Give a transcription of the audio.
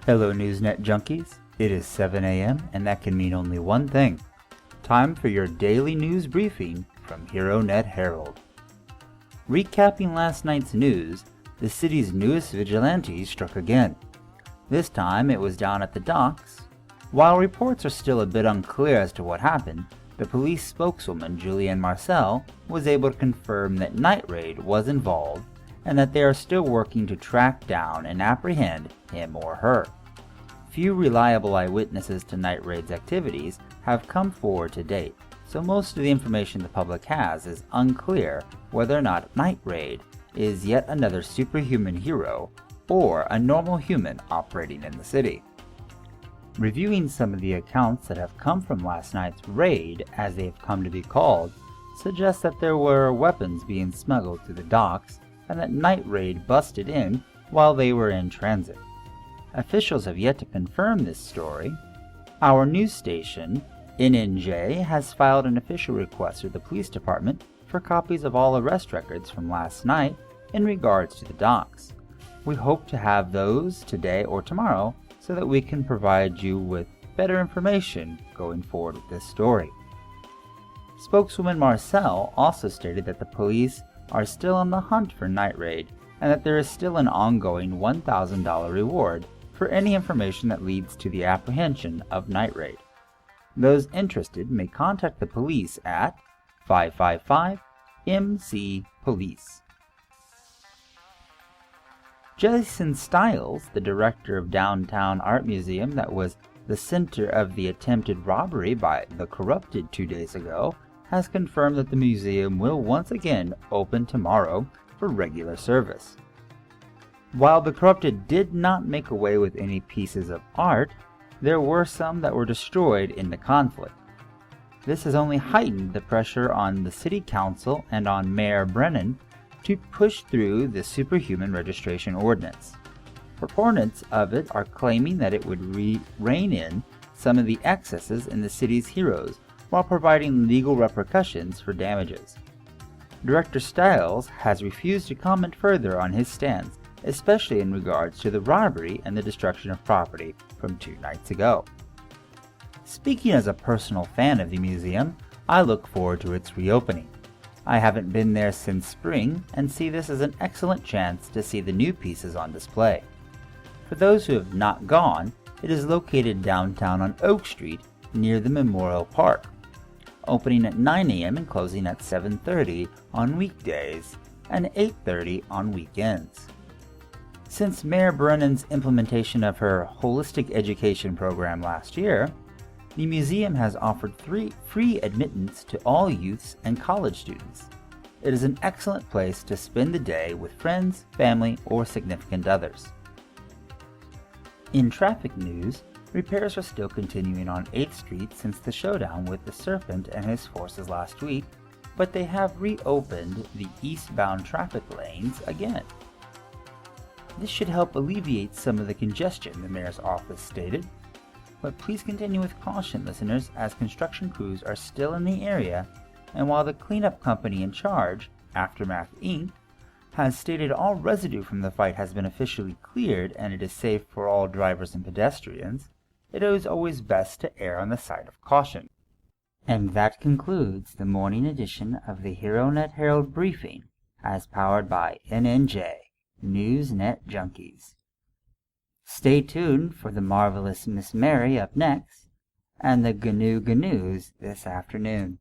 Hello Newsnet junkies, it is 7 a.m. and that can mean only one thing. Time for your daily news briefing from HeroNet Herald. Recapping last night's news, the city's newest vigilante struck again. This time it was down at the docks. While reports are still a bit unclear as to what happened, the police spokeswoman Julianne Marcel was able to confirm that Night Raid was involved and that they are still working to track down and apprehend him or her. Few reliable eyewitnesses to Night Raid's activities have come forward to date, so most of the information the public has is unclear whether or not Night Raid is yet another superhuman hero or a normal human operating in the city. Reviewing some of the accounts that have come from last night's raid, as they have come to be called, suggests that there were weapons being smuggled through the docks and that Night Raid busted in while they were in transit. Officials have yet to confirm this story. Our news station, NNJ, has filed an official request with the police department for copies of all arrest records from last night in regards to the docks. We hope to have those today or tomorrow so that we can provide you with better information going forward with this story. Spokeswoman Marcel also stated that the police are still on the hunt for Night Raid and that there is still an ongoing $1,000 reward for any information that leads to the apprehension of Night Raid. Those interested may contact the police at 555-MC-POLICE. Jason Stiles, the director of Downtown Art Museum that was the center of the attempted robbery by the Corrupted 2 days ago, has confirmed that the museum will once again open tomorrow for regular service. While the Corrupted did not make away with any pieces of art, there were some that were destroyed in the conflict. This has only heightened the pressure on the City Council and on Mayor Brennan to push through the Superhuman Registration Ordinance. Proponents of it are claiming that it would rein in some of the excesses in the city's heroes while providing legal repercussions for damages. Director Stiles has refused to comment further on his stance, especially in regards to the robbery and the destruction of property from 2 nights ago. Speaking as a personal fan of the museum, I look forward to its reopening. I haven't been there since spring and see this as an excellent chance to see the new pieces on display. For those who have not gone, it is located downtown on Oak Street near the Memorial Park, opening at 9 a.m. and closing at 7:30 on weekdays and 8:30 on weekends. Since Mayor Brennan's implementation of her holistic education program last year, the museum has offered free admittance to all youths and college students. It is an excellent place to spend the day with friends, family, or significant others. In traffic news, repairs are still continuing on 8th Street since the showdown with the Serpent and his forces last week, but they have reopened the eastbound traffic lanes again. This should help alleviate some of the congestion, the mayor's office stated. But please continue with caution, listeners, as construction crews are still in the area, and while the cleanup company in charge, Aftermath Inc., has stated all residue from the fight has been officially cleared and it is safe for all drivers and pedestrians, it is always best to err on the side of caution. And that concludes the morning edition of the HeroNet Herald Briefing, as powered by NNJ, Newsnet Junkies. Stay tuned for the marvelous Miss Mary up next, and the GNU GNUs this afternoon.